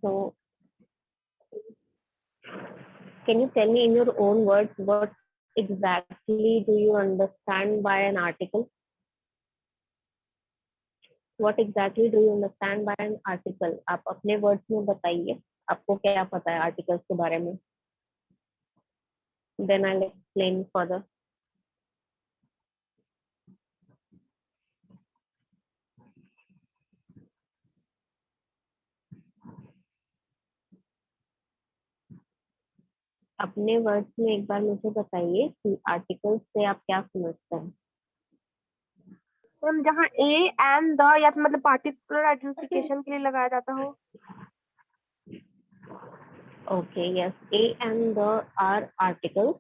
So can you tell me in your own words what exactly do you understand by an article? What exactly do you understand by an article? आप अपने words में बताइए, आपको क्या पता है articles के बारे में? Then I'll explain further. अपने वर्ड्स में एक बार मुझे बताइए कि आर्टिकल्स से आप क्या समझते हैं? मैम जहाँ ए एंड द या फिर मतलब पार्टिकुलर आइडेंटिफिकेशन के लिए लगाया जाता हो। Okay, yes, A and the are articles.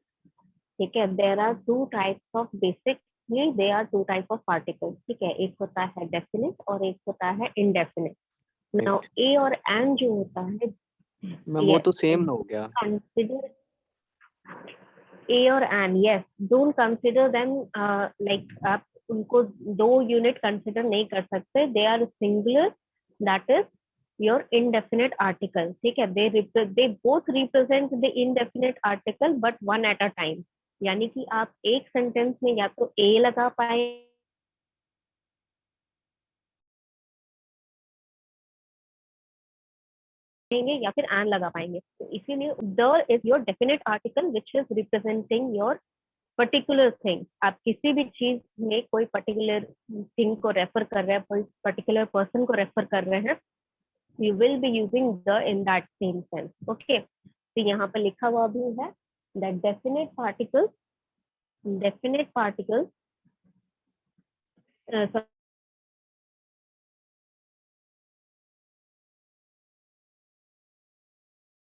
ठीक है, there are two types of basically there are two type of articles. ठीक है, एक होता है definite और एक होता है indefinite. Now A और and जो होता है, मैम वो तो सेम हो गया। consider A और and, yes, don't consider them like आप उनको दो यूनिट कंसिडर नहीं कर सकते, they are singular, that is your indefinite article. ठीक है, they both represent the indefinite article but one at a time. यानी कि आप एक सेंटेंस में या तो A लगा पाएंगे या फिर and लगा पाएंगे, तो इसीलिए the is your definite article which is representing your particular thing. आप किसी भी चीज में कोई पर्टिकुलर थिंग को रेफर कर रहे हैं, कोई पर्टिकुलर पर्सन को रेफर कर रहे हैं, you will be using the in that same sense. Okay, तो यहाँ पर लिखा हुआ भी है that definite particles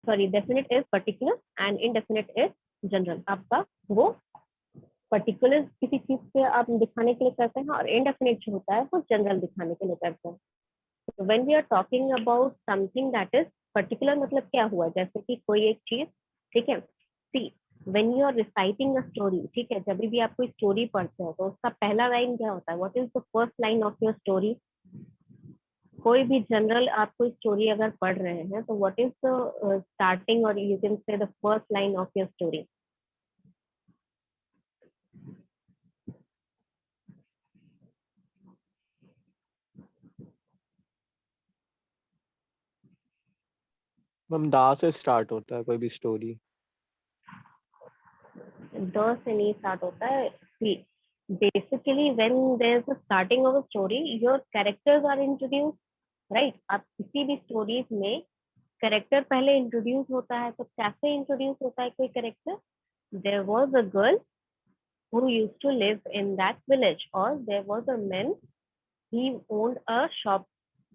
sorry, definite is particular and indefinite is general. आपका वो पर्टिकुलर किसी चीज से आप दिखाने के लिए करते हैं और इनडेफिनेट जो होता है वो जनरल दिखाने के लिए करते हैं. So when we are talking about something that is particular, मतलब क्या हुआ, जैसे कि कोई एक चीज, ठीक है, see when you are reciting a story, ठीक है, जब भी आप कोई स्टोरी पढ़ते हो तो उसका पहला लाइन क्या होता है, what is the first line of your story? कोई भी जनरल आप कोई स्टोरी अगर पढ़ रहे हैं तो what is the starting or you can say the first line of your story? Ma'am दा से स्टार्ट होता है कोई भी स्टोरी। द से नहीं स्टार्ट होता है. See, basically when there's a starting of a story, your characters are introduced, right? आप किसी भी स्टोरीज में कैरेक्टर पहले इंट्रोड्यूस होता है, तो कैसे इंट्रोड्यूस होता है कोई character? There was a girl who used to live in that village, और there was a man, he owned a shop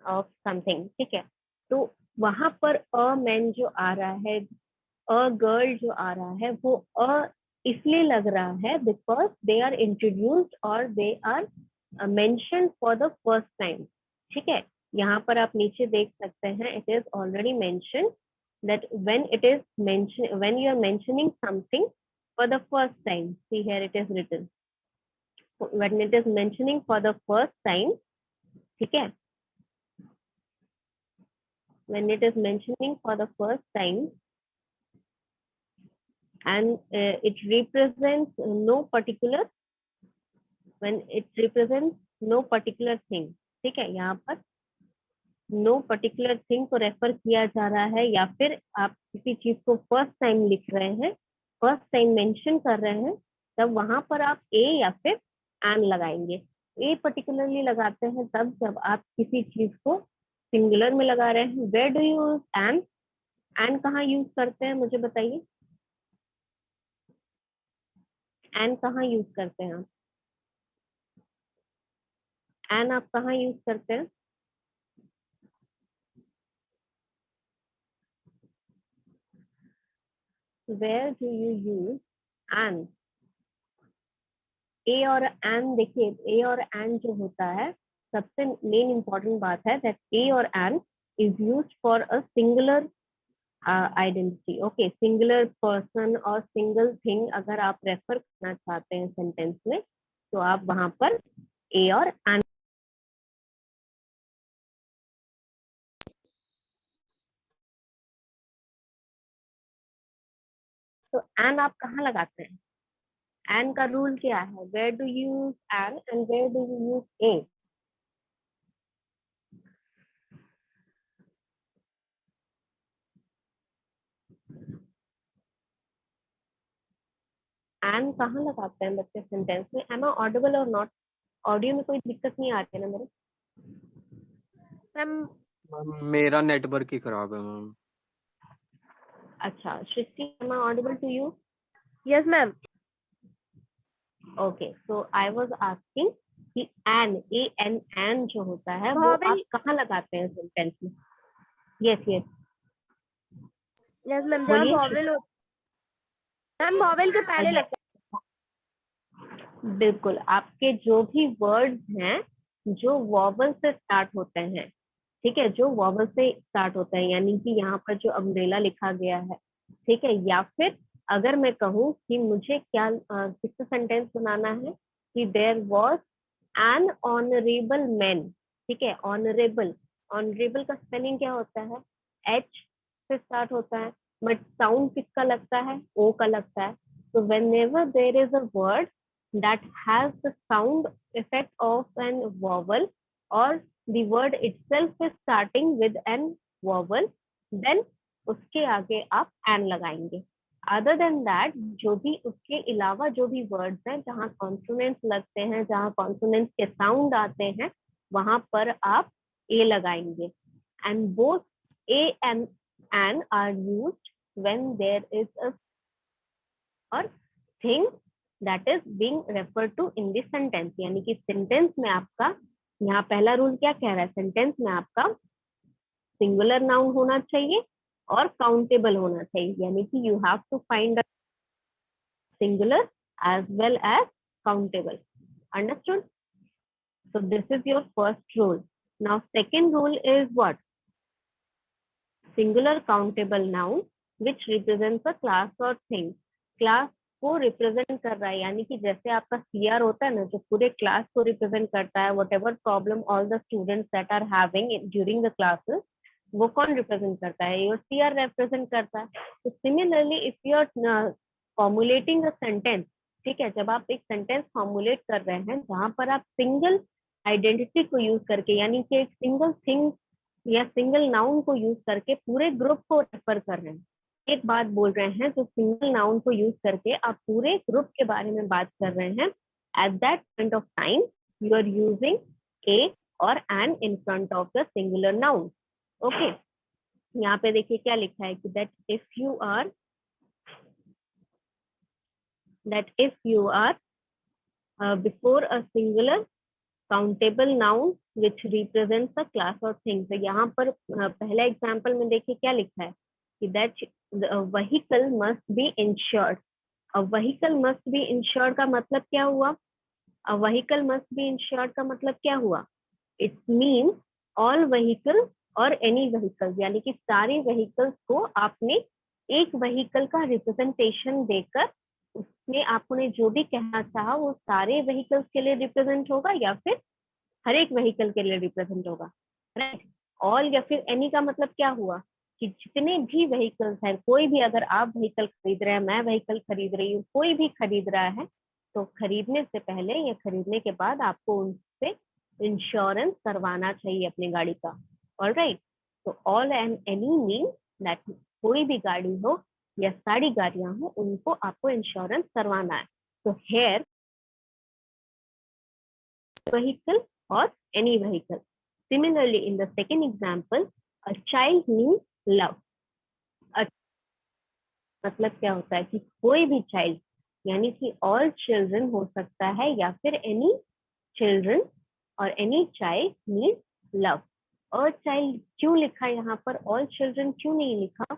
of something. ठीक है, तो वहां पर अ मैन जो आ रहा है, अ गर्ल जो आ रहा है, वो अ इसलिए लग रहा है बिकॉज दे आर इंट्रोड्यूस्ड और they are mention for the first time. ठीक है, यहाँ पर आप नीचे देख सकते हैं, it is already mention that when it is mention when you are mentioning something for the first time, see here it is written, when it is mentioning for the first time, ठीक है, when it is mentioning for the first time and it represents no particular, when it represents no particular thing. ठीक है, यहाँ पर no particular thing को refer किया जा रहा है, या फिर आप किसी चीज को फर्स्ट टाइम लिख रहे हैं, फर्स्ट टाइम मेंशन कर रहे हैं, तब वहां पर आप ए या फिर एन लगाएंगे. ए पर्टिकुलरली लगाते हैं तब जब आप किसी चीज को सिंगुलर में लगा रहे हैं. Where do you use an? An कहाँ यूज करते हैं मुझे बताइए, एन कहाँ यूज करते हैं आप? एन आप कहाँ यूज करते हैं? Where do you use an? A और एन, देखिए ए और एन जो होता है, सबसे मेन इंपॉर्टेंट बात है दैट ए और an is used for a singular identity. Okay, singular person और सिंगल थिंग अगर आप रेफर करना चाहते हैं सेंटेंस में, तो आप वहां पर ए और एन तो एन आप कहाँ लगाते हैं? एन का रूल क्या है? Where do you use an and where do you use a? An कहाँ लगाते हैं बच्चे सेंटेंस में? Am I audible or not? Audio में कोई दिक्कत नहीं आ रही है ना मेरे? मैम मैम मेरा नेटवर्क ही खराब है मैम। अच्छा Srishti, am I audible to you? Yes ma'am. Okay, so I was asking कि एन, ए एन एन जो होता है वो वॉवेल। आप कहाँ लगाते हैं सेंटेंस में? यस यस, यस मैम, जहाँ बोलिए। वॉवेल हो, मैम वॉवेल के पहले अच्छा, लगता बिल्कुल, आपके जो भी वर्ड्स हैं जो वॉवल से स्टार्ट होते हैं, ठीक है, जो वॉवल से स्टार्ट होता है, यानी कि यहाँ पर जो अम्ब्रेला लिखा गया है, ठीक है, या फिर अगर मैं कहूँ कि मुझे क्या किससे सेंटेंस बनाना है कि there was an honourable man, ठीक है, ऑनरेबल, ऑनरेबल का स्पेलिंग क्या होता है? एच से स्टार्ट होता है, बट साउंड किसका लगता है? ओ का लगता है। तो whenever there is a word that has the sound effect of an vowel, or the word itself is starting with an vowel, then उसके आगे आप एन लगाएंगे। अदर देन दैट, जो भी उसके अलावा जो भी वर्ड्स हैं जहाँ कॉन्सोनेंट्स लगते हैं, जहाँ कॉन्सोनेंट्स के साउंड आते हैं, वहां पर आप ए लगाएंगे। And both a and an are used when there is a or thing that is being referred to in this sentence, यानी कि सेंटेंस में आपका यहाँ पहला रूल क्या कह रहा है? सेंटेंस में आपका सिंगुलर नाउन होना चाहिए और काउंटेबल होना चाहिए, यानी कि you have to find a singular as well as countable. Understood? So this is your first rule. Now second rule is what? Singular countable noun which represents a class or thing. Class को represent कर रहा है, यानी कि जैसे आपका CR होता है ना, जो पूरे क्लास को रिप्रेजेंट करता है, whatever problem all the students that are having during the classes, वो कौन रिप्रेजेंट करता है? योर सीआर रिप्रेजेंट करता है। तो similarly if you are formulating a sentence, ठीक है, जब आप एक सेंटेंस फॉर्मुलेट कर रहे हैं जहां पर आप सिंगल आइडेंटिटी को यूज करके, यानी कि एक सिंगल थिंग या सिंगल नाउन को यूज करके पूरे ग्रुप को रेफर कर रहे हैं, एक बात बोल रहे हैं, तो सिंगल नाउन को यूज करके आप पूरे ग्रुप के बारे में बात कर रहे हैं, at that point of time you are using a और an in front of the singular noun. Okay, यहाँ पे देखिए क्या लिखा है कि that if you are before a singular countable noun which represents a class or thing। तो यहाँ पर पहला एग्जाम्पल में देखिए क्या लिखा है कि that vehicle must be insured। अब vehicle must be insured का मतलब क्या हुआ? A vehicle must be insured का मतलब क्या हुआ? It means all vehicle और any vehicle, यानी कि सारे vehicles को आपने एक vehicle का रिप्रेजेंटेशन देकर उसमें आपने जो भी कहना चाहा वो सारे व्हीकल्स के लिए रिप्रेजेंट होगा या फिर हर एक व्हीकल के लिए रिप्रेजेंट होगा, राइट। ऑल या फिर एनी का मतलब क्या हुआ कि जितने भी व्हीकल्स हैं, कोई भी, अगर आप व्हीकल खरीद रहे हैं, मैं व्हीकल खरीद रही हूँ, कोई भी खरीद रहा है, तो खरीदने से पहले या खरीदने के बाद आपको उनसे इंश्योरेंस करवाना चाहिए अपनी गाड़ी का। ऑलराइट, तो all and any mean that कोई भी गाड़ी हो या सारी गाड़ियां हो, उनको आपको इंश्योरेंस करवाना है। तो hair vehicle or any vehicle. Similarly, in the second example, a child means love. मतलब क्या होता है कि कोई भी चाइल्ड, यानी कि ऑल चिल्ड्रन हो सकता है या फिर एनी चिल्ड्रन और एनी चाइल्ड मीन्स लव। और चाइल्ड क्यों लिखा यहाँ पर, ऑल चिल्ड्रन क्यों नहीं लिखा?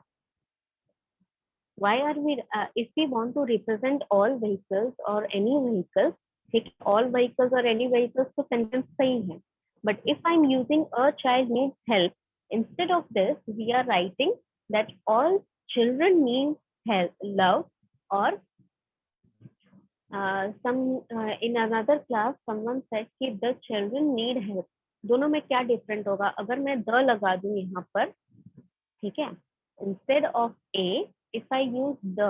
Why are we if we want to represent all vehicles or any vehicles, ठीक, all vehicles or any vehicles तो sentence सही है, but if I'm using a child needs help, instead of this we are writing that all children need help, love, or in another class someone said कि the children need help। दोनों में क्या different होगा? अगर मैं the लगा दूं यहाँ पर, ठीक है, instead of a if I use the,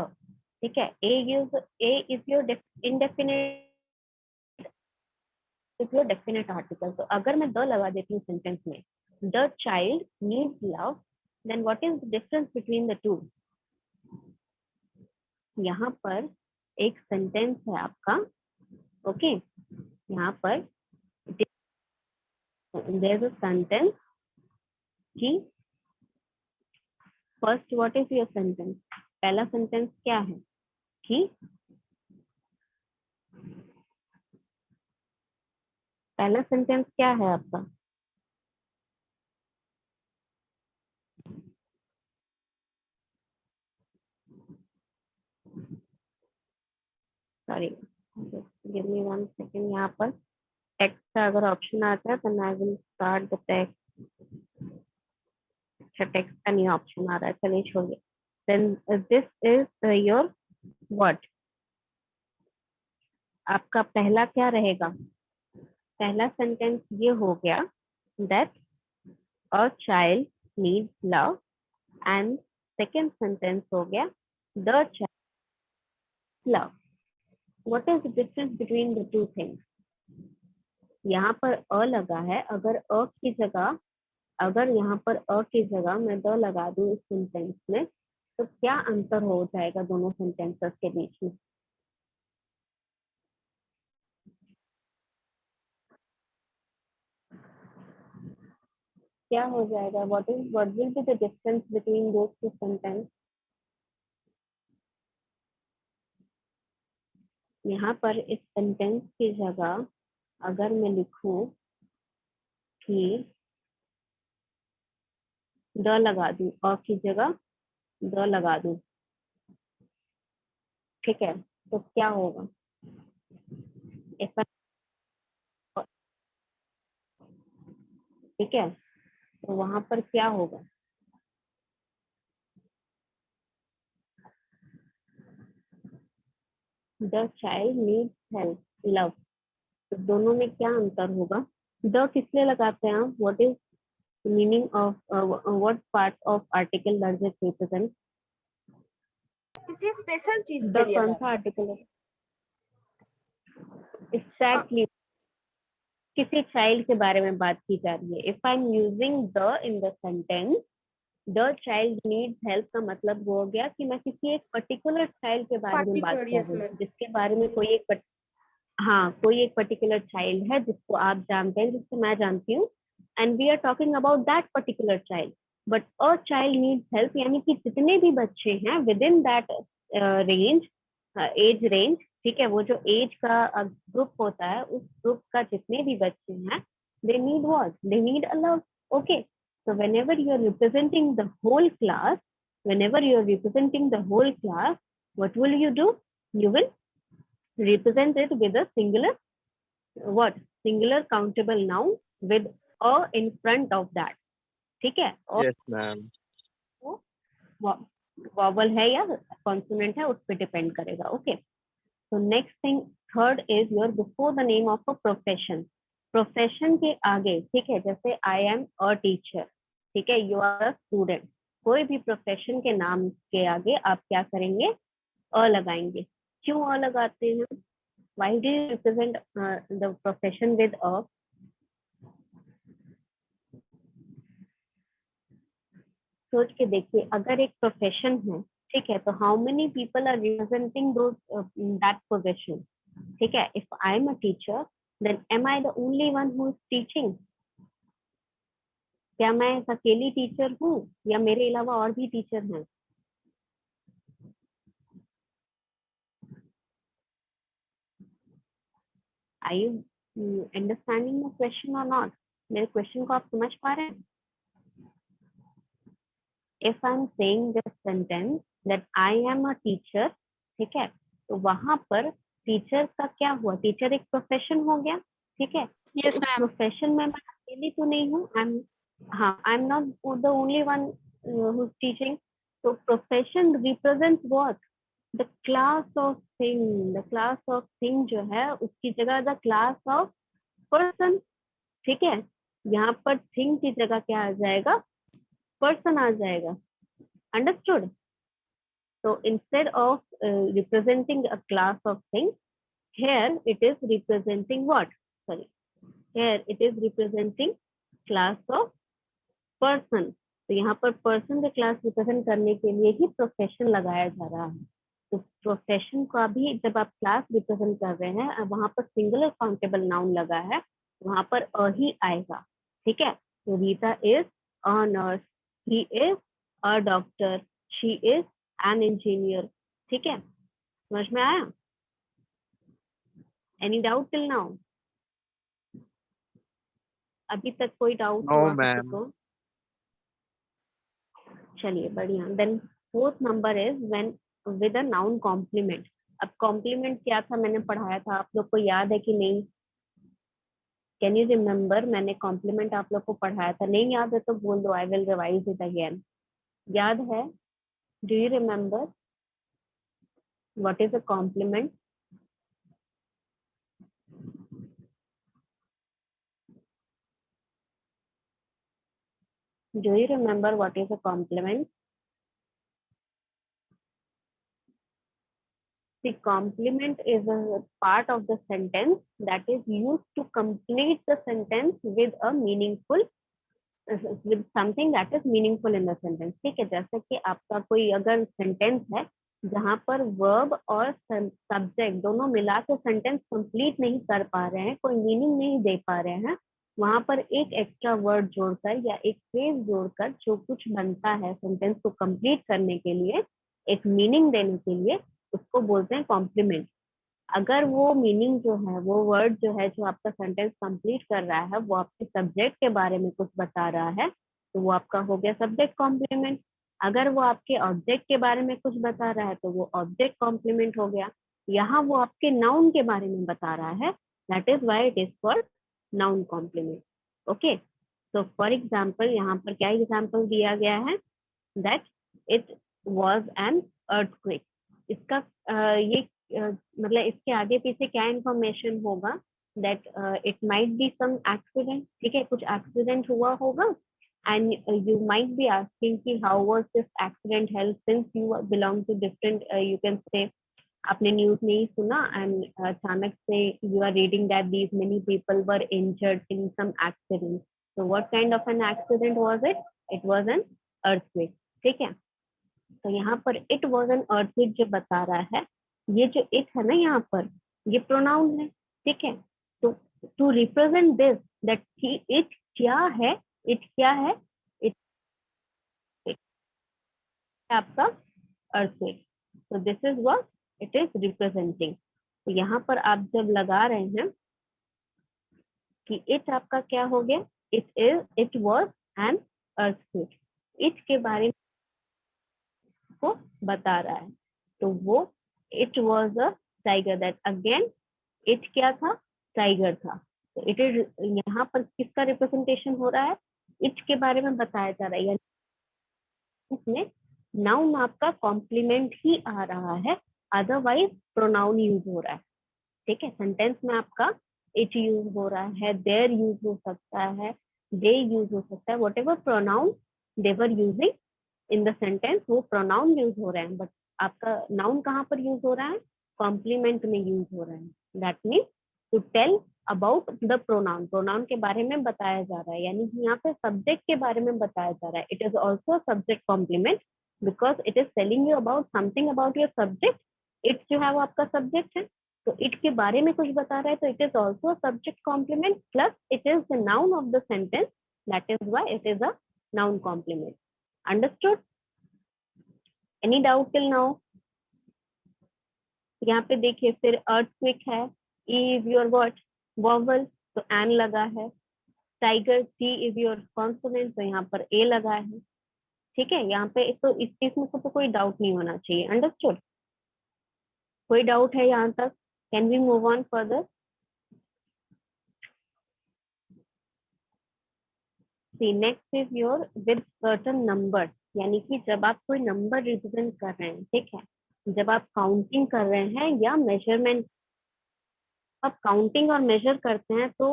ठीक है, a is your indefinite definite article. तो अगर मैं द लगा देती हूँ सेंटेंस में, the child needs love, then what is the difference between the two? यहाँ पर एक सेंटेंस है आपका, ओके, यहाँ पर देयर इज अ सेंटेंस कि first what is your sentence, पहला सेंटेंस क्या है कि पहला सेंटेंस क्या है आपका? Sorry, give me 1 second. यहाँ पर टेक्स्ट का अगर ऑप्शन आता है तो I will start the text. अच्छा, टेक्स्ट का नहीं ऑप्शन आ रहा है, चलिए छोड़िए। Then this is your what, आपका पहला क्या रहेगा? पहला सेंटेंस ये हो गया that a child needs love, and second sentence हो गया the child love. What is the difference between the two things? यहाँ पर अ लगा है, अगर अ की जगह, अगर यहाँ पर अ की जगह मैं द लगा दूं इस सेंटेंस में, तो क्या अंतर हो जाएगा दोनों सेंटेंसेस के बीच में? क्या हो जाएगा? What will be the difference between those two sentence? यहाँ पर इस सेंटेंस की जगह अगर मैं लिखूं कि द लगा दूं, अ की जगह द लगा दूं, ठीक है, तो क्या होगा? If I- ठीक है, तो वहां पर क्या होगा? The child needs help, love, तो दोनों में क्या अंतर होगा? द किस लिए लगाते हैं आप? What is meaning of what part of article does it represent? किसी स्पेशल चीज के द लिए कौन मैम। सा आर्टिकल है? एग्जैक्टली, किसी चाइल्ड के बारे में बात की जा रही है। If I am using the in the sentence, the child needs help का मतलब वो हो गया कि मैं किसी एक पर्टिकुलर चाइल्ड के बारे में बात पर्टिकुलर, कर यस रही हूँ, मैम। जिसके बारे में हाँ, कोई एक पर्टिकुलर चाइल्ड है जिसको आप जानते हैं, जिसको मैं जानती हूँ, and we are talking about that particular child. But a child needs help यानी कि जितने भी बच्चे हैं within that range, age range, ठीक है, वो जो एज का ग्रुप होता है, उस ग्रुप का जितने भी बच्चे हैं, they need what, they need a love. Okay, so whenever you are representing the whole class, whenever you are representing the whole class, what will you do? You will represent it with a singular what, singular countable noun with a in front of that, ठीक है, और Yes, ma'am. Vowel है या consonant है उस पर depend करेगा। Okay, तो next thing, third is your before the name of a profession. Profession के आगे, ठीक है, जैसे आई एम अ टीचर, ठीक है, यू आर अ स्टूडेंट, कोई भी प्रोफेशन के नाम के आगे आप क्या करेंगे? अ लगाएंगे। क्यों अ लगाते हैं? Why do you represent the profession with a? सोच के देखिए, अगर एक प्रोफेशन है, ठीक है, तो how many people are representing that profession? ठीक है, if I am a teacher, then am I the only one who is teaching? क्या मैं अकेली टीचर हूँ या मेरे अलावा और भी टीचर हैं? आई यू अंडरस्टैंडिंग द क्वेश्चन और नॉट? मेरे क्वेश्चन को आप समझ पा रहे हैं? If I am saying this sentence that I am a teacher, ठीक है, तो वहां पर टीचर का क्या हुआ? टीचर एक प्रोफेशन हो गया, ठीक है, तो Yes, उस ma'am. प्रोफेशन में मैं अकेली तो नहीं हूँ, I am not the only one who is teaching. तो profession represent what? The class of thing, the class of thing जो है उसकी जगह द क्लास ऑफ पर्सन, ठीक है, यहाँ पर थिंग की जगह क्या आ जाएगा? पर्सन आ जाएगा। Understood? So instead of representing a class of things, here it is representing what? Sorry, here it is representing class of person. तो यहाँ पर पर्सन के क्लास रिप्रेजेंट करने के लिए ही प्रोफेशन लगाया जा रहा है। तो प्रोफेशन का भी जब आप क्लास रिप्रेजेंट कर रहे हैं, वहां पर सिंगुलर काउंटेबल नाउन लगा है, वहां पर अ ही आएगा। ठीक है, तो Rita is a nurse, he is a doctor, she is an engineer. ठीक है, समझ में आया? Any doubt till now? अभी तक कोई डाउट नो हुआ किसी मैम। को? चलिए बढ़िया। Then fourth number is when with a noun complement. अब कॉम्प्लीमेंट क्या था, मैंने पढ़ाया था, आप लोग को याद है कि नहीं? Can you remember? मैंने कॉम्प्लीमेंट आप लोग को पढ़ाया था, नहीं याद है तो बोल दो, I will revise it again. याद है? Do you remember what is a compliment? Do you remember what is a compliment? The complement is a part of the sentence that is used to complete the sentence with a meaningful, with something that is meaningful in the sentence। ठीक है, जैसे कि आपका कोई अगर sentence है जहां पर वर्ब और सब्जेक्ट दोनों मिला के सेंटेंस कंप्लीट नहीं कर पा रहे हैं, कोई मीनिंग नहीं दे पा रहे हैं, वहां पर एक एक्स्ट्रा वर्ड जोड़कर या एक फ्रेज जोड़कर जो कुछ बनता है सेंटेंस को कंप्लीट करने के लिए, एक मीनिंग देने के लिए, उसको बोलते हैं कॉम्प्लीमेंट। अगर वो मीनिंग जो है, वो वर्ड जो है जो आपका सेंटेंस कंप्लीट कर रहा है, वो आपके सब्जेक्ट के बारे में कुछ बता रहा है, तो वो आपका हो गया सब्जेक्ट कॉम्प्लीमेंट। अगर वो आपके ऑब्जेक्ट के बारे में कुछ बता रहा है तो वो ऑब्जेक्ट कॉम्प्लीमेंट हो गया। यहाँ वो आपके नाउन के बारे में बता रहा है, that is why it is called noun complement. Okay, तो फॉर एग्जाम्पल यहाँ पर क्या एग्जाम्पल दिया गया है? That it was an earthquake. इसका ये मतलब इसके आगे पीछे क्या इंफॉर्मेशन होगा? That it might be some accident. ठीक है, कुछ एक्सीडेंट हुआ होगा and you might be asking कि how was this accident help, since you belong to different, you can say आपने न्यूज नहीं सुना एंड अचानक से you are reading that these many people were injured in some accident. So what kind of an accident was it? It was an earthquake। ठीक है, तो यहाँ पर it was an earthquake जो बता रहा है, ये जो it है ना यहाँ पर, ये प्रोनाउन है। ठीक है, तो to represent this that it क्या है, it क्या है, it आपका earthquake। so this is what it is representing। तो यहाँ पर आप जब लगा रहे हैं कि it आपका क्या हो गया, it was an earthquake, it के बारे में को बता रहा है, तो वो it was a tiger, that again it क्या था, टाइगर था। तो it is यहाँ पर किसका रिप्रेजेंटेशन हो रहा है, it के बारे में बताया जा रहा है, यानी इसमें नाउन आपका कॉम्प्लीमेंट ही आ रहा है, अदरवाइज प्रोनाउन यूज हो रहा है। ठीक है, सेंटेंस में आपका इट यूज हो रहा है, देयर यूज हो सकता है, दे यूज हो सकता है, what ever pronoun they were using in the sentence, वो प्रोनाउन यूज हो रहे हैं, बट आपका नाउन कहाँ पर यूज हो रहा है, कॉम्प्लीमेंट में यूज हो रहा है। That means to tell about the pronoun, pronoun के बारे में बताया जा रहा है, यानी कि यहाँ पे सब्जेक्ट के बारे में बताया जा रहा है। It is also subject complement because it is telling you about something about your subject. It जो है वो आपका सब्जेक्ट है, तो इट के बारे में कुछ बता रहा है, तो it is also subject complement plus it is the noun of the sentence, that is why it is a noun complement. Understood? Any doubt till now? यहाँ पे देखिए फिर अर्थक्वेक है, E is your what, vowel, तो an लगा है। Tiger, T is your consonant, तो यहाँ पर ए लगा है। ठीक है, यहाँ पे तो इस चीज में तो कोई डाउट नहीं होना चाहिए। अंडरस्टूड? कोई डाउट है यहाँ तक? Can we move on further? See next is your with certain number, यानी कि जब आप कोई नंबर रिप्रेजेंट कर रहे हैं, ठीक है, जब आप काउंटिंग कर रहे हैं या मेजरमेंट, आप काउंटिंग और मेजर करते हैं तो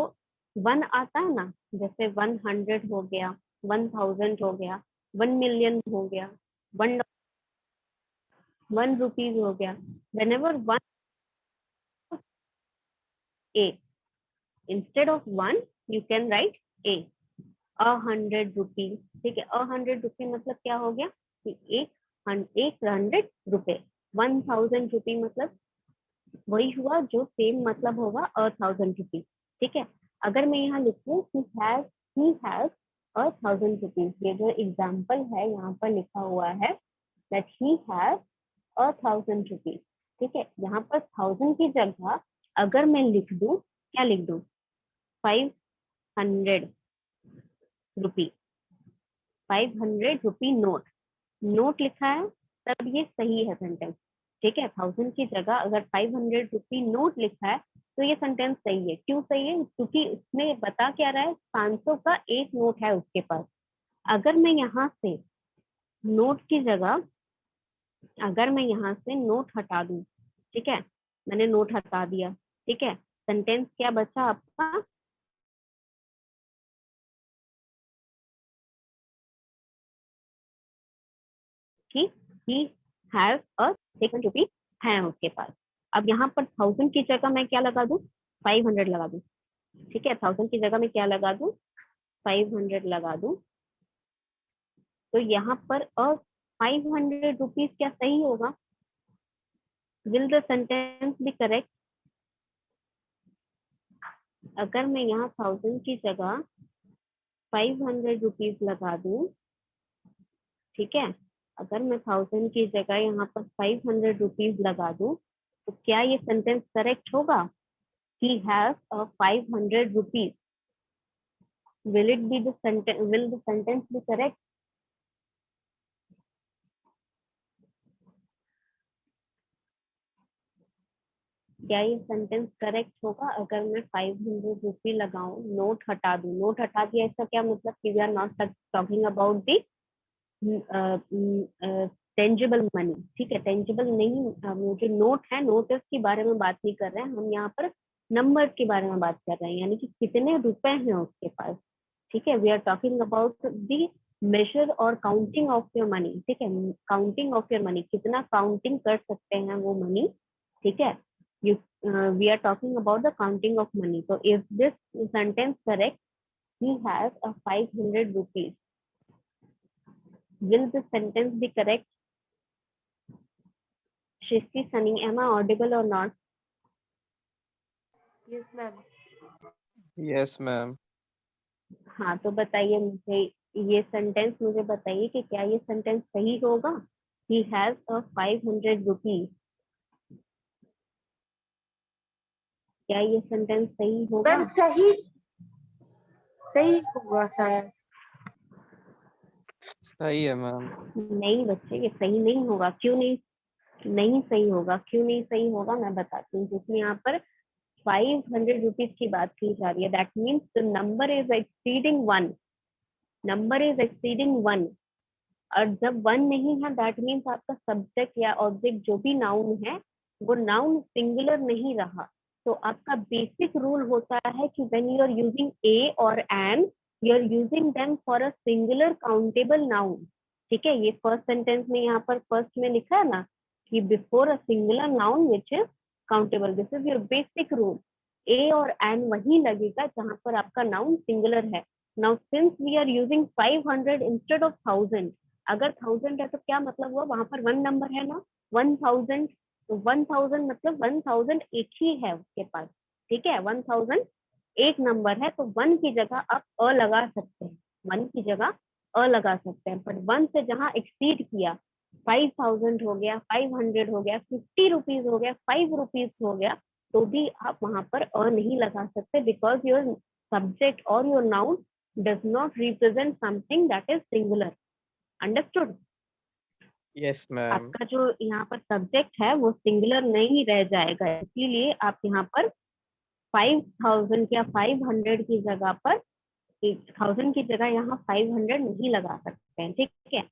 1 आता है ना, जैसे 100 हो गया, 1000 हो गया, 1 मिलियन हो गया, 1 1 रुपीज हो गया। whenever 1 a, instead of 1 you can write a 100 rupees. ठीक है, 100 रुपी मतलब क्या हो गया कि 100 रुपए। 1000 रुपी मतलब वही हुआ जो सेम मतलब होगा 1000 रुपीज। ठीक है, अगर मैं यहाँ लिखूं he has 1000 रुपीज, ये जो एग्जाम्पल है यहाँ पर लिखा हुआ है that he has 1000 रुपीज। ठीक है, यहाँ पर 1000 की जगह अगर मैं लिख दूं, क्या लिख दूं, 500 रुपी, 500 रुपी नोट, नोट लिखा है तब ये सही है सेंटेंस। ठीक है, 1000 की जगह अगर 500 रुपी नोट लिखा है तो ये सेंटेंस सही है। क्यों सही है? क्योंकि उसमें बता क्या रहा है, 500 का एक नोट है उसके पास। अगर मैं यहाँ से नोट की जगह, अगर मैं यहाँ से नोट हटा दूं, ठीक है, मैंने नोट हटा दिया, ठीक है, सेंटेंस क्या बचा आपका, कि he has a 600 रुपी है उसके पास। अब यहाँ पर 1000 की जगह मैं क्या लगा दूं, 500 लगा दूं। ठीक है, 1000 की जगह मैं क्या लगा दूं, 500 लगा दूं। तो यहाँ पर 500 रुपीज क्या सही होगा? Will the sentence be correct? अगर मैं यहाँ 1000 की जगह 500 रुपीज लगा दूं, ठीक है, अगर मैं 1000 की जगह यहाँ पर 500 रुपीज लगा दूं, तो क्या ये सेंटेंस करेक्ट होगा? He has a 500 rupees. Will it be the sentence? Will the sentence be correct? क्या ये सेंटेंस करेक्ट होगा अगर मैं 500 रुपी लगाऊं, नोट हटा दूं? नोट हटा दिया इसका क्या मतलब कि we are not talking about the tangible money. ठीक है, टेंजिबल नहीं, वो जो नोट है, नोट के बारे में बात नहीं कर रहे हैं हम, यहाँ पर नंबर के बारे में बात कर रहे हैं, यानी कि कितने रुपए हैं उसके पास। ठीक है, we are talking about the measure or counting of your money. ठीक है, काउंटिंग ऑफ योर मनी, कितना काउंटिंग कर सकते हैं वो मनी। ठीक है, you we are talking about the counting of money. तो if this sentence correct, he has a 500 rupees, will the sentence be correct? Shristi, Sunny, am I audible or not? Yes ma'am. Yes, ma'am. हाँ, तो बताइए मुझे, ये sentence मुझे बताइए कि क्या ये सेंटेंस सही होगा? He has a 500 rupees, क्या ये सेंटेंस सही होगा? मैम सही, सही होगा शायद। सही है मैम। नहीं बच्चे, ये सही नहीं होगा। क्यों नहीं, नहीं सही होगा? क्यों नहीं सही होगा, मैं बताती हूँ। क्योंकि यहाँ पर 500 रुपीज की बात की जा रही है, that means the number is exceeding 1, number is exceeding 1। और जब 1 नहीं है, दैट मीन्स आपका सब्जेक्ट या ऑब्जेक्ट जो भी नाउन है, वो नाउन सिंगुलर नहीं रहा। तो आपका बेसिक रूल होता है कि when you are using a और an, you are using them for a singular countable noun. ठीक है, ये फर्स्ट सेंटेंस में यहाँ पर फर्स्ट में लिखा है ना कि before a singular noun which is countable, this is your basic rule. A और एन वही लगेगा जहां पर आपका नाउन सिंगुलर है। Now since we are using 500 instead of 1000, अगर 1000 है तो क्या मतलब हुआ, वहां पर 1 नंबर है ना, 1000, तो 1000 मतलब 1000 एक ही है उसके पास। ठीक है, 1000 एक नंबर है, तो 1 की जगह आप अ लगा सकते हैं, 1 की जगह अ लगा सकते हैं। बट 1 से जहां एक्सीड किया, 5000 हो गया, 500 हो गया, 50 रुपीज हो गया, 5 रुपीज हो गया, तो भी आप वहां पर अ नहीं लगा सकते, बिकॉज योर सब्जेक्ट और your noun does not represent something that is singular. Understood? Yes, ma'am. आपका जो यहाँ पर सब्जेक्ट है वो सिंगुलर नहीं रह जाएगा, इसीलिए आप यहाँ पर 5000 या 500 की जगह पर 1000 की जगह यहाँ 500 नहीं लगा सकते हैं। ठीक है,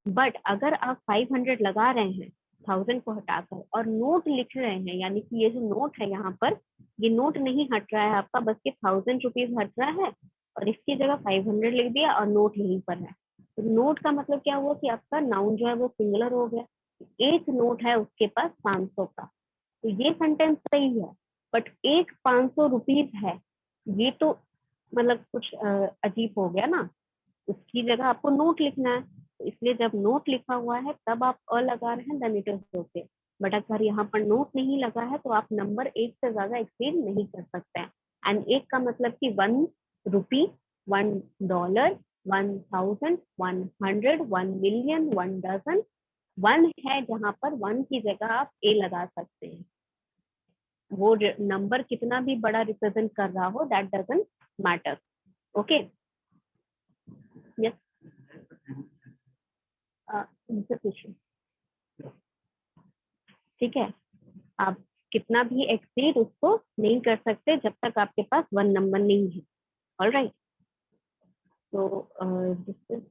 बट अगर आप 500 लगा रहे हैं 1000 को हटाकर और नोट लिख रहे हैं, यानी कि ये जो नोट है यहाँ पर, ये नोट नहीं हट रहा है आपका, बस ये 1000 रुपीज हट रहा है और इसकी जगह 500 लिख दिया और नोट यहीं पर है। तो नोट का मतलब क्या हुआ कि आपका नाउन जो है वो सिंगुलर हो गया। एक नोट है उसके पास 500 का, तो ये सेंटेंस सही है, बट एक 500 रुपीज है, ये तो मतलब कुछ अजीब हो गया ना। उसकी जगह आपको नोट लिखना है, तो इसलिए जब नोट लिखा हुआ है तब आप अ लगा रहे हैं, then it is okay. But अगर यहाँ पर नोट नहीं लगा है तो आप नंबर एक से ज्यादा एक्सीड नहीं कर सकते हैं। एंड एक का मतलब कि 1 रुपी, $1, 1,000, 100, 1 मिलियन, 1 डजन। 1 है जहां पर 1 की जगह आप ए लगा सकते हैं। वो नंबर कितना भी बड़ा रिप्रेजेंट कर रहा हो, that doesn't matter. Okay, yes, मुझसे पूछिए। ठीक है, आप कितना भी एक्सीड उसको नहीं कर सकते जब तक आपके पास 1 नंबर नहीं है। ऑल राइट, तो this is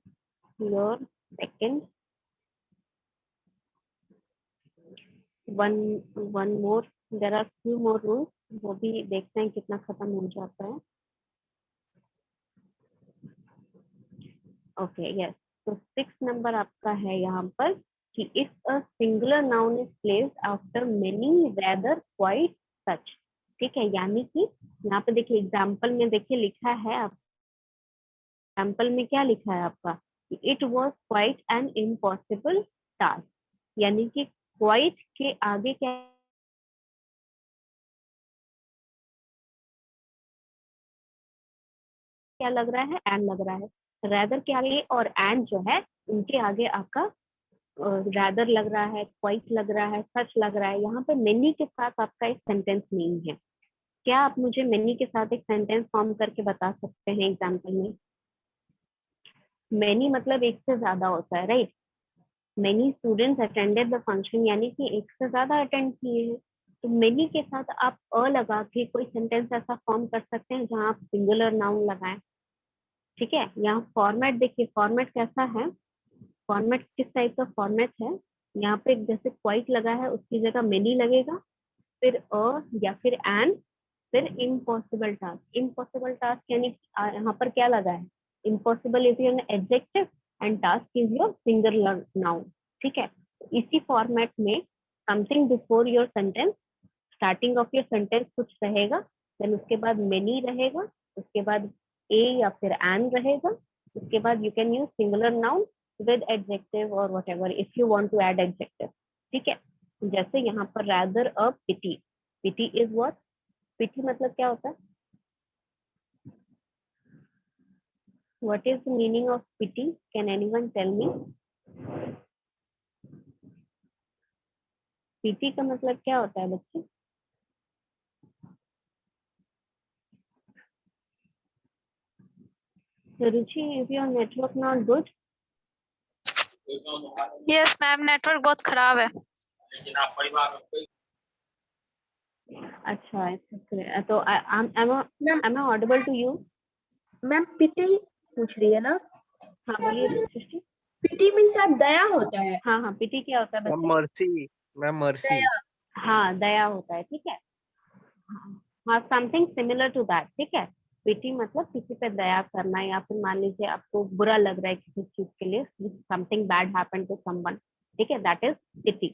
your second one more. There are few more rules, वो भी देखते हैं कितना खत्म हो जाता है। ओके, यस, तो 6 नंबर आपका है यहाँ पर कि if a singular noun is placed after many rather quite such. ठीक है, यानी कि यहाँ पे देखिए एग्जाम्पल में देखिए लिखा है, आप एग्जाम्पल में क्या लिखा है आपका, it was quite an impossible task, यानी कि क्वाइट के आगे क्या क्या लग रहा है, एंड लग रहा है। रेदर के आगे और एंड जो है उनके आगे आपका रैदर लग रहा है, क्वाइट लग रहा है, सच लग रहा है। यहाँ पे मेनी के साथ आपका एक सेंटेंस नहीं है। क्या आप मुझे मेनी के साथ एक सेंटेंस फॉर्म करके बता सकते हैं एग्जाम्पल में? मेनी मतलब एक से ज्यादा होता है, right? Many students attended the function, यानी कि एक से ज्यादा अटेंड किए हैं। तो मेनी के साथ आप अ लगा के कोई सेंटेंस ऐसा फॉर्म कर सकते हैं जहां आप सिंगुलर नाउन लगाएं। ठीक है, यहाँ फॉर्मेट देखिए, फॉर्मेट कैसा है, फॉर्मेट किस टाइप का फॉर्मेट है। यहाँ पे जैसे क्वाइट लगा है उसकी जगह मेनी लगेगा, फिर अ या फिर एन, फिर इम्पॉसिबल टास्क। इम्पॉसिबल टास्क यानी यहाँ पर क्या लगा है, impossible is your adjective and task is your singular noun. ठीक है, इसी फॉर्मेट में something before your sentence, starting of your sentence कुछ रहेगा, देन उसके बाद मेनी रहेगा, उसके बाद ए या फिर एन रहेगा, उसके बाद you can use singular noun with adjective or whatever if you want to add adjective. ठीक है, जैसे यहाँ पर rather a pity, pity is what, pity मतलब क्या होता है, what is the meaning of pity, can anyone tell me? Pity का मतलब क्या होता है बच्चे? Ruchi, is your network not good? Yes ma'am, network बहुत खराब है। अच्छा, तो ma'am am I audible to you? Ma'am पिटी पूछ रही है ना? हाँ बोलिए सृष्टि। पिटी मीन शायद दया होता है। हाँ हाँ, पिटी क्या होता है मैम बच्चे? Mercy, ma'am mercy. दया। हाँ, दया होता है। ठीक है, हाँ, समथिंग सिमिलर टू दैट। ठीक है, पिटी मतलब किसी पे दया करना, या फिर मान लीजिए आपको बुरा लग रहा है किसी चीज के लिए, something bad happened to someone. ठीक है, दैट इज पिटी।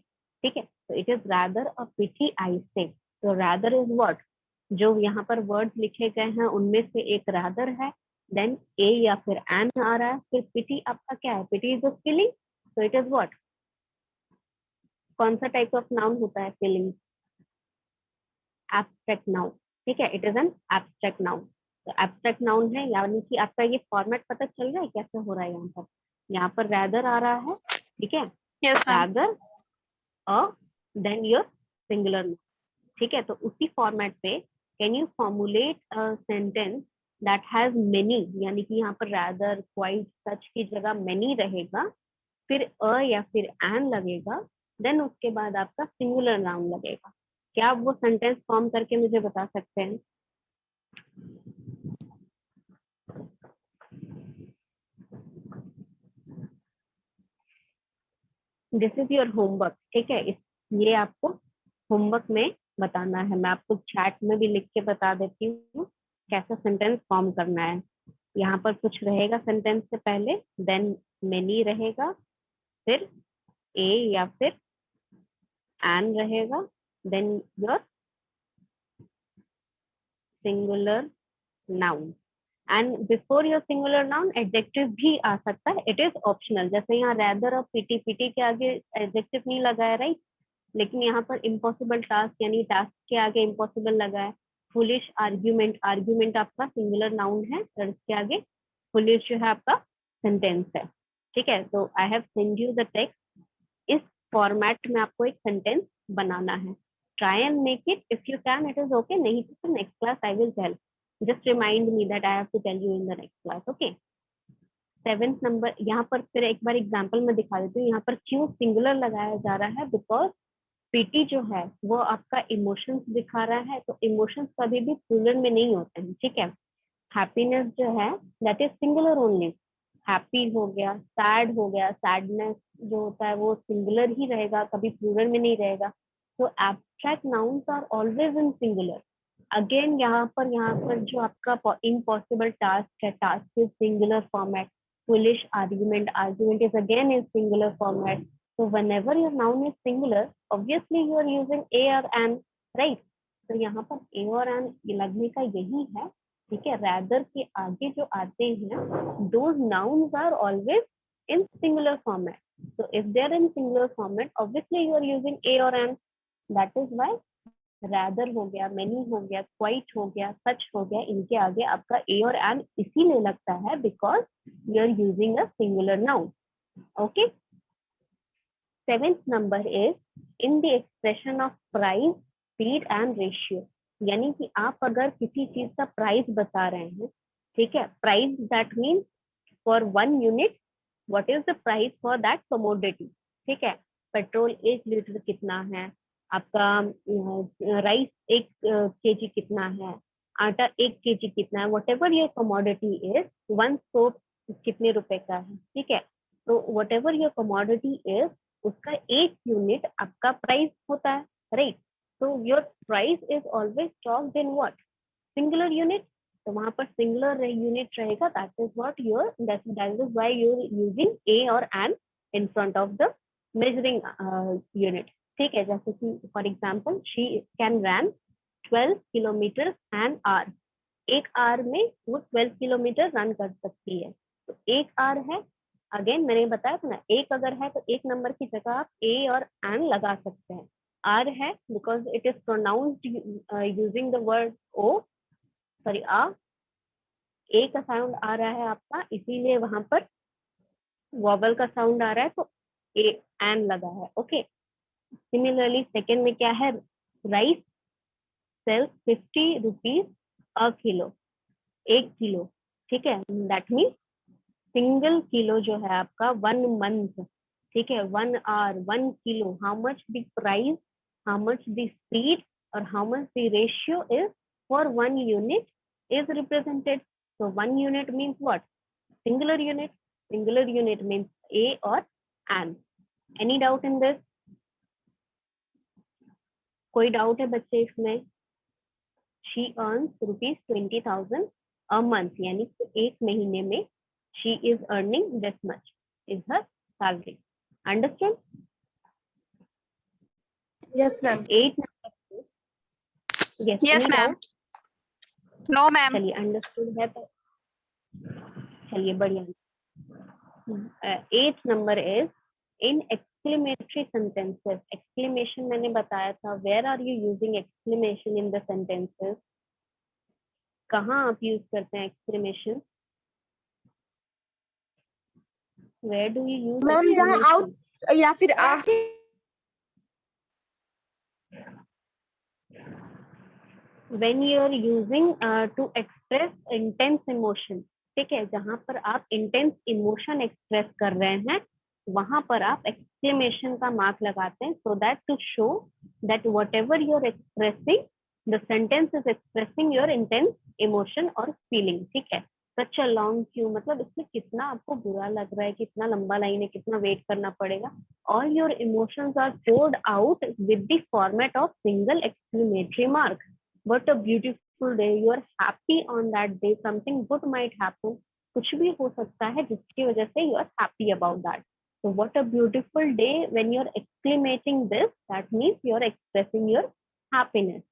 ठीक है, तो it is rather a pity I say. तो रैदर इज व्हाट, जो यहाँ पर वर्ड्स लिखे गए हैं उनमें से एक रैदर है, देन ए या फिर एन आ रहा है, फिर पिटी आपका क्या है, पिटी इज अ फीलिंग। तो इट इज व्हाट, कौन सा टाइप ऑफ नाउन होता है फीलिंग? Abstract noun. ठीक है, it is an abstract noun. तो एब्स्ट्रैक्ट नाउन है, यानी कि आपका ये फॉर्मेट पता चल रहा है कैसे हो रहा है। यहाँ पर रैदर आ रहा है, ठीक है, yes ma'am. Rather a, then your singular noun. ठीक है, तो उसी फॉर्मेट पे can you formulate a sentence that has many, यानी कि यहाँ पर रैदर क्वाइट सच की जगह मेनी रहेगा, फिर अ या फिर एन लगेगा, देन उसके बाद आपका सिंगुलर नाउन लगेगा। क्या आप वो सेंटेंस फॉर्म करके मुझे बता सकते हैं? This is your homework. ठीक है, ये आपको होमवर्क में बताना है। मैं आपको चैट में भी लिख के बता देती हूँ कैसा सेंटेंस फॉर्म करना है। यहाँ पर कुछ रहेगा सेंटेंस से पहले, देन मेनी रहेगा, फिर ए या फिर एन रहेगा, then your singular noun, and before your singular noun adjective भी आ सकता है, इट इज ऑप्शनल। जैसे यहाँ रैदर और पीटी, पीटी के आगे एडजेक्टिव नहीं लगा है, राइट, लेकिन यहाँ पर इम्पॉसिबल टास्क यानी टास्क के आगे इम्पॉसिबल लगा है। फुलिश आर्ग्यूमेंट, आर्ग्यूमेंट आपका सिंगुलर नाउन है और इसके आगे फुलिश जो है आपका सेंटेंस है। ठीक है, तो I have send you the text, इस फॉर्मेट में आपको एक सेंटेंस बनाना है। Try and make it, if you can it is okay, नहीं तो next class I will tell, just remind me that I have to tell you in the next class, okay. 7th number, यहाँ पर फिर एक बार example में दिखा देती हूँ। यहाँ पर क्यों सिंगुलर लगाया जा रहा है, बिकॉज पीटी जो है वो आपका इमोशंस दिखा रहा है, तो इमोशंस कभी भी प्लूरल में नहीं होते हैं, ठीक है। हैप्पीनेस जो है that is singular only, happy हो गया, सैड हो गया, सैडनेस जो होता है वो सिंगुलर ही रहेगा, कभी प्लूरल में नहीं रहेगा। तो abstract nouns are always in singular. Again यहाँ पर जो आपका इम्पॉसिबल टास्क है, task is singular format, foolish argument, argument is again in singular format. So whenever your noun is singular, obviously you are using a or an, right? तो यहाँ पर a और an लगने का यही है, ठीक है। rather के आगे जो आते हैं, those nouns are always in singular format. So if they are in singular format, obviously you are using a or an. That is why rather हो गया, many हो गया, quite हो गया, such हो गया, इनके आगे आपका a और an इसीलिए लगता है because you are using a singular noun. Okay. 7th number is in the expression of price, speed and ratio. यानी कि आप अगर किसी चीज का प्राइस बता रहे हैं, ठीक है, price that mean for 1 unit what is the price for that commodity, ठीक है। पेट्रोल 1 लीटर कितना है, आपका राइस 1 केजी कितना है, आटा 1 केजी कितना है, whatever your commodity is, 1 soap कितने रुपए का है, ठीक है। तो whatever your commodity is, उसका 1 यूनिट आपका प्राइस होता है, राइट। तो your price is always talked in what, singular unit. तो वहां पर सिंगुलर यूनिट रहेगा, that is what your, that is why you are using a और an in front of the measuring unit, ठीक है। जैसे कि for example she can run 12 kilometre an hour, 1 hour में वो 12 किलोमीटर रन कर सकती है। तो 1 आवर है, अगेन मैंने बताया था ना, 1 अगर है तो 1 नंबर की जगह आप ए और एन लगा सकते हैं। आर है because it is pronounced using the word O, sorry आ, ए का साउंड आ रहा है आपका, इसीलिए वहां पर वॉवल का साउंड आ रहा है, तो ए एन लगा है, ओके। सिमिलरली सेकेंड में क्या है, rice sale 50 rupees a kilo, 1 kilo, ठीक है। दैट मीन सिंगल किलो जो है आपका 1 मंथ, ठीक है, 1 hour 1 kilo, how much the price, how much the speed or how much the ratio is for 1 unit is represented. So 1 unit means what? Singular unit. Singular unit means a or an. Any doubt in this? कोई doubt है बच्चे इसमें? She earns ₹20,000 a month, यानी कि 1 महीने में she is earning this much is her salary. Understood? Yes, ma'am. 8 number. Yes, Yes, any ma'am. doubt? No, ma'am. चलिए understood है तो चलिए बढ़िया। 8th number is in exclamatory sentences. Exclamation मैंने बताया था, where are you using exclamation in the sentences? कहाँ आप यूज करते हैं exclamation? Where do you use ma'am जहाँ exclamation? आउट या फिर आ, When you are using to express intense emotion, ठीक है, जहाँ पर आप intense emotion express कर रहे हैं, वहां पर आप exclamation का मार्क लगाते हैं, so that to show that whatever you are expressing, the sentence is expressing your intense emotion or feeling, ठीक है। Such a long queue, मतलब इसमें कितना आपको बुरा लग रहा है, कितना लंबा लाइन है, कितना वेट करना पड़ेगा। All your emotions are poured out with the format of single exclamatory mark. What a beautiful day, you are happy on that day, something good might happen, कुछ भी हो सकता है जिसकी वजह से you are happy about that, So what a beautiful day when you're exclamating this, that means you're expressing your happiness.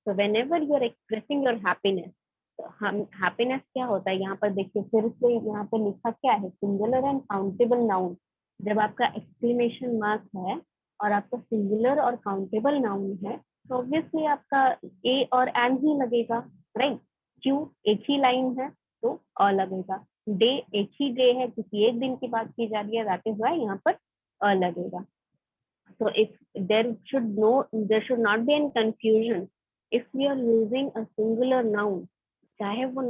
So whenever you're expressing your happiness, तो हम हैप्पीनेस क्या होता है यहाँ पर देखिए फिर से यहाँ पर लिखा क्या है, सिंगुलर एंड काउंटेबल नाउन. जब आपका एक्सक्लेमेशन मार्क है और आपका सिंगुलर और काउंटेबल नाउन है तो ऑब्वियसली आपका ए और एन ही लगेगा, राइट. क्यों, एक ही लाइन है तो अ लगेगा. डे एक ही डे है, किसी एक दिन की बात की जा रही है, दैट इज व्हाई यहाँ पर अ लगेगा. So if there should not be any confusion if we are using a singular noun, चाहे वो